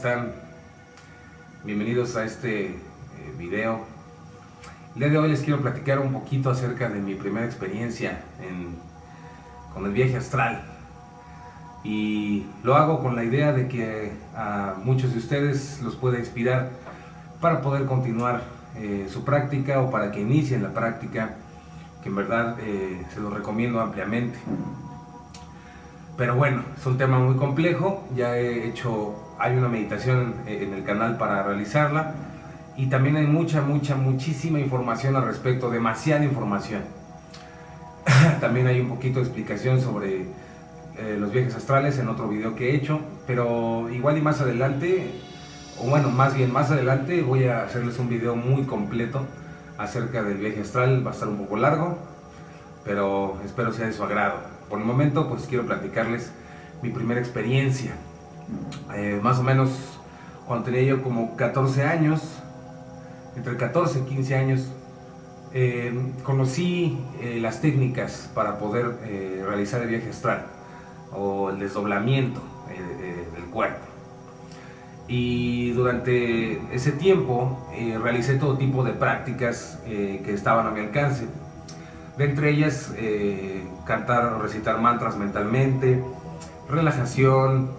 están? Bienvenidos a este video. El día de hoy les quiero platicar un poquito acerca de mi primera experiencia con el viaje astral. Y lo hago con la idea de que a muchos de ustedes los pueda inspirar para poder continuar su práctica o para que inicien la práctica, que en verdad se los recomiendo ampliamente. Pero bueno, es un tema muy complejo. Ya hay una meditación en el canal para realizarla, y también hay muchísima información al respecto, demasiada información. También hay un poquito de explicación sobre los viajes astrales en otro video que he hecho, pero igual y más adelante, o bueno, más bien más adelante voy a hacerles un video muy completo acerca del viaje astral. Va a estar un poco largo, pero espero sea de su agrado. Por el momento, pues quiero platicarles mi primera experiencia. Más o menos cuando tenía yo como 14 años, entre 14 y 15 años, conocí las técnicas para poder realizar el viaje astral o el desdoblamiento del cuerpo. Y durante ese tiempo realicé todo tipo de prácticas que estaban a mi alcance. De entre ellas, cantar o recitar mantras mentalmente, relajación,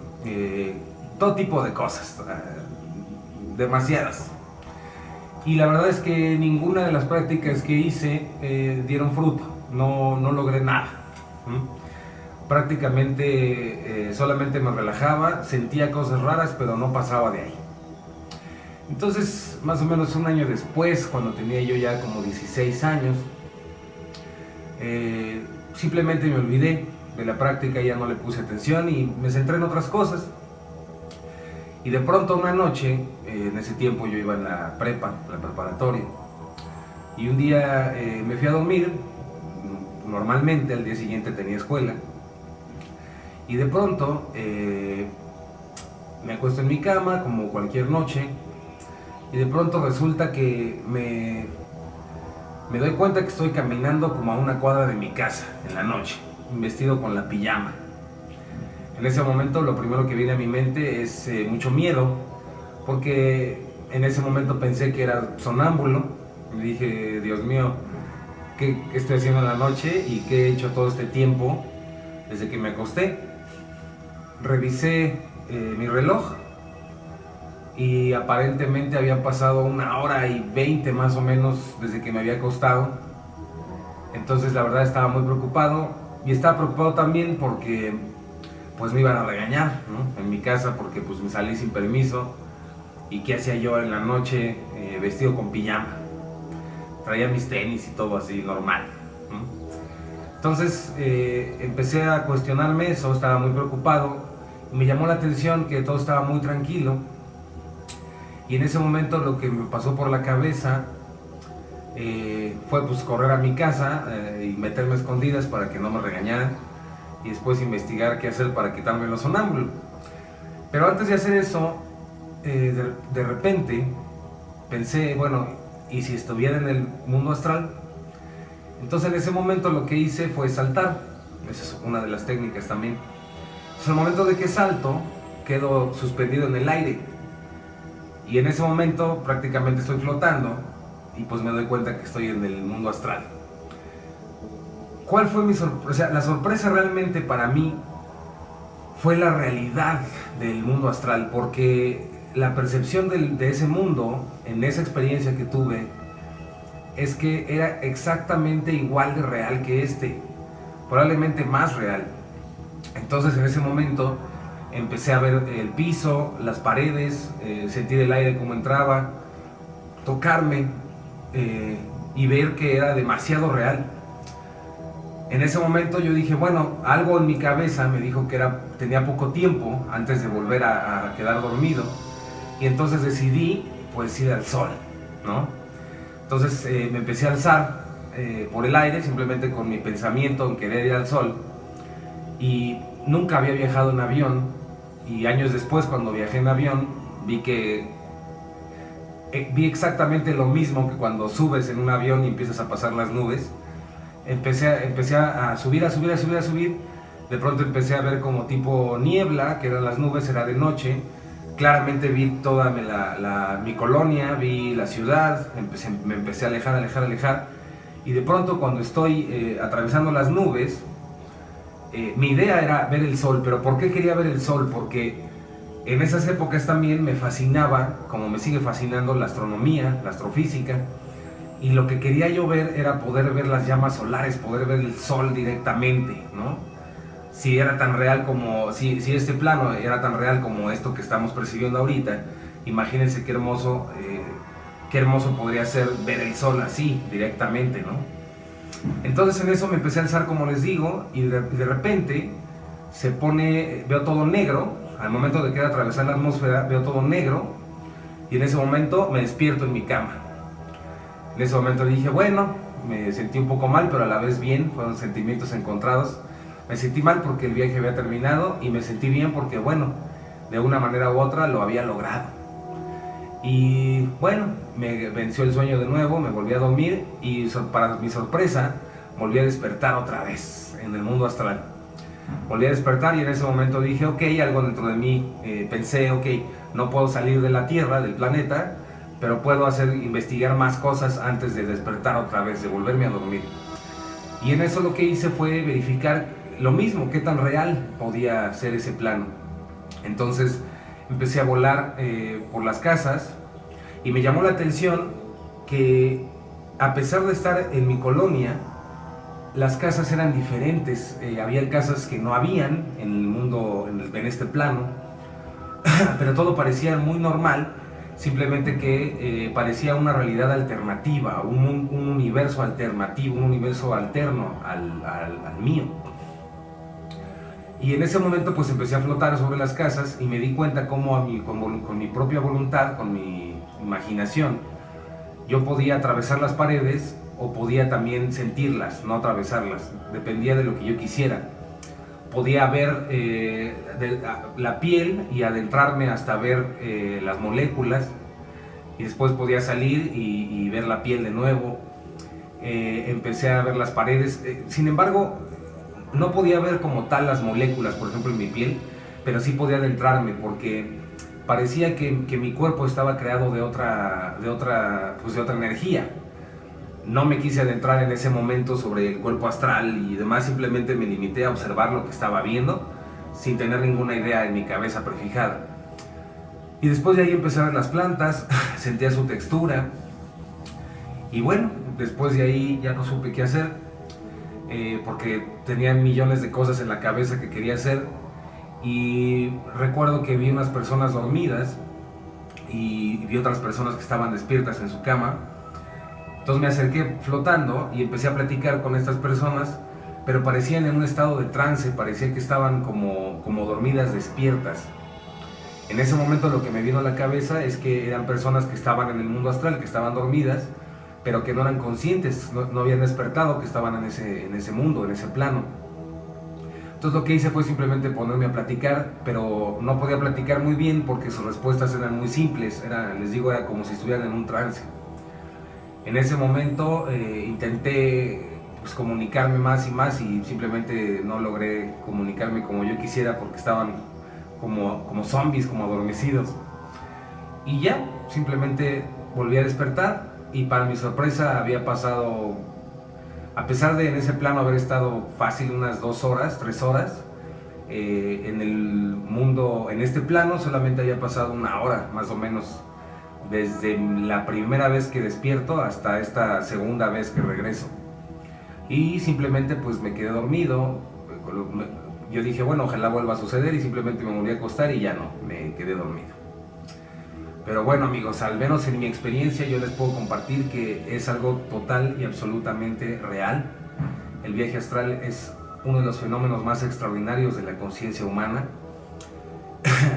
todo tipo de cosas, demasiadas. Y la verdad es que ninguna de las prácticas que hice dieron fruto, no logré nada. Prácticamente solamente me relajaba, sentía cosas raras, pero no pasaba de ahí. Entonces, más o menos un año después, cuando tenía yo ya como 16 años, simplemente me olvidé de la práctica, ya no le puse atención y me centré en otras cosas. Y de pronto una noche, en ese tiempo yo iba en la preparatoria, y un día me fui a dormir. Normalmente al día siguiente tenía escuela, y de pronto me acuesto en mi cama como cualquier noche, y de pronto resulta que me doy cuenta que estoy caminando como a una cuadra de mi casa en la noche, vestido con la pijama. En ese momento lo primero que viene a mi mente es mucho miedo, porque en ese momento pensé que era sonámbulo. Me dije, Dios mío, ¿qué estoy haciendo en la noche y qué he hecho todo este tiempo desde que me acosté? Revisé mi reloj y aparentemente había pasado 1 hora y 20 más o menos desde que me había acostado. Entonces la verdad estaba muy preocupado, y estaba preocupado también porque pues me iban a regañar, ¿no?, en mi casa, porque pues me salí sin permiso. Y qué hacía yo en la noche vestido con pijama. Traía mis tenis y todo así normal, ¿no? Entonces empecé a cuestionarme eso, estaba muy preocupado, y me llamó la atención que todo estaba muy tranquilo. Y en ese momento lo que me pasó por la cabeza fue pues correr a mi casa y meterme a escondidas para que no me regañaran, y después investigar qué hacer para quitarme los sonámbulos. Pero antes de hacer eso, de repente pensé, bueno, ¿y si estuviera en el mundo astral? Entonces en ese momento lo que hice fue saltar. Esa es una de las técnicas también. Entonces, al momento de que salto, quedo suspendido en el aire. Y en ese momento prácticamente estoy flotando, y pues me doy cuenta que estoy en el mundo astral. ¿Cuál fue mi sorpresa? La sorpresa realmente para mí fue la realidad del mundo astral, porque la percepción de ese mundo, en esa experiencia que tuve, es que era exactamente igual de real que probablemente más real. Entonces en ese momento empecé a ver el piso, las paredes, sentir el aire como entraba, tocarme y ver que era demasiado real. En ese momento yo dije, bueno, algo en mi cabeza me dijo que tenía poco tiempo antes de volver a quedar dormido, y entonces decidí pues ir al sol, ¿no? Entonces me empecé a alzar por el aire, simplemente con mi pensamiento en querer ir al sol, y nunca había viajado en avión. Y años después, cuando viajé en avión, vi exactamente lo mismo que cuando subes en un avión y empiezas a pasar las nubes. Empecé a subir. De pronto empecé a ver como tipo niebla, que eran las nubes, era de noche, claramente vi toda mi colonia, vi la ciudad, me empecé a alejar, y de pronto cuando estoy atravesando las nubes, mi idea era ver el sol. Pero ¿por qué quería ver el sol? Porque en esas épocas también me fascinaba, como me sigue fascinando, la astronomía, la astrofísica, y lo que quería yo ver era poder ver las llamas solares, poder ver el sol directamente, ¿no? Si era tan real como, si este plano era tan real como esto que estamos percibiendo ahorita, imagínense qué hermoso podría ser ver el sol así, directamente, ¿no? Entonces en eso me empecé a alzar, como les digo, y de repente veo todo negro. Al momento de querer atravesar la atmósfera, veo todo negro, y en ese momento me despierto en mi cama. En ese momento dije, bueno, me sentí un poco mal, pero a la vez bien, fueron sentimientos encontrados. Me sentí mal porque el viaje había terminado, y me sentí bien porque, bueno, de una manera u otra lo había logrado. Y bueno, me venció el sueño de nuevo, me volví a dormir, y para mi sorpresa, volví a despertar otra vez en el mundo astral. Volví a despertar, y en ese momento dije, ok, algo dentro de mí, pensé, ok, no puedo salir de la Tierra, del planeta, pero puedo investigar más cosas antes de despertar otra vez, de volverme a dormir. Y en eso lo que hice fue verificar lo mismo, qué tan real podía ser ese plano. Entonces empecé a volar por las casas, y me llamó la atención que, a pesar de estar en mi colonia, las casas eran diferentes. Había casas que no habían en el mundo, en este plano, pero todo parecía muy normal, simplemente que parecía una realidad alternativa, un universo alternativo, un universo alterno al mío. Y en ese momento pues empecé a flotar sobre las casas, y me di cuenta cómo con mi propia voluntad, con mi imaginación, yo podía atravesar las paredes, o podía también sentirlas, no atravesarlas, dependía de lo que yo quisiera. Podía ver la piel y adentrarme hasta ver las moléculas, y después podía salir y ver la piel de nuevo. Empecé a ver las paredes, sin embargo no podía ver como tal las moléculas, por ejemplo en mi piel, pero sí podía adentrarme, porque parecía que mi cuerpo estaba creado de otra energía. No me quise adentrar en ese momento sobre el cuerpo astral y demás, simplemente me limité a observar lo que estaba viendo, sin tener ninguna idea en mi cabeza prefijada. Y después de ahí empecé a ver las plantas, sentía su textura, y bueno, después de ahí ya no supe qué hacer, porque tenía millones de cosas en la cabeza que quería hacer. Y recuerdo que vi unas personas dormidas, y vi otras personas que estaban despiertas en su cama. Entonces me acerqué flotando y empecé a platicar con estas personas, pero parecían en un estado de trance, parecía que estaban como dormidas despiertas. En ese momento lo que me vino a la cabeza es que eran personas que estaban en el mundo astral, que estaban dormidas, pero que no eran conscientes, no habían despertado, que estaban en ese mundo, en ese plano. Entonces lo que hice fue simplemente ponerme a platicar, pero no podía platicar muy bien porque sus respuestas eran muy simples, era como si estuvieran en un trance. En ese momento intenté comunicarme más y más, y simplemente no logré comunicarme como yo quisiera, porque estaban como zombies, como adormecidos. Y ya, simplemente volví a despertar, y para mi sorpresa había pasado, a pesar de en ese plano haber estado fácil unas 2 horas, 3 horas, en el mundo, en este plano solamente había pasado 1 hora más o menos, desde la primera vez que despierto hasta esta segunda vez que regreso. Y simplemente pues me quedé dormido. Yo dije, bueno, ojalá vuelva a suceder, y simplemente me volví a acostar, y ya no, me quedé dormido. Pero bueno, amigos, al menos en mi experiencia yo les puedo compartir que es algo total y absolutamente real. El viaje astral es uno de los fenómenos más extraordinarios de la conciencia humana.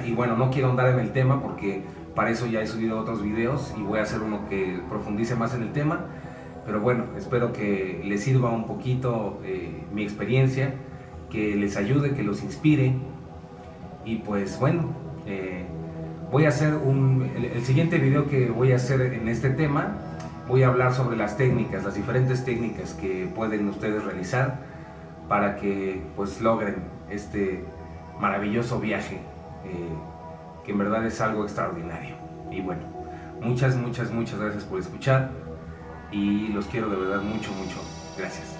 Y bueno, no quiero ahondar en el tema porque para eso ya he subido otros videos, y voy a hacer uno que profundice más en el tema. Pero bueno, espero que les sirva un poquito mi experiencia, que les ayude, que los inspire. Y pues bueno, voy a hacer el siguiente video que voy a hacer en este tema. Voy a hablar sobre las técnicas, las diferentes técnicas que pueden ustedes realizar para que pues logren este maravilloso viaje que en verdad es algo extraordinario. Y bueno, muchas gracias por escuchar y los quiero de verdad mucho. Gracias.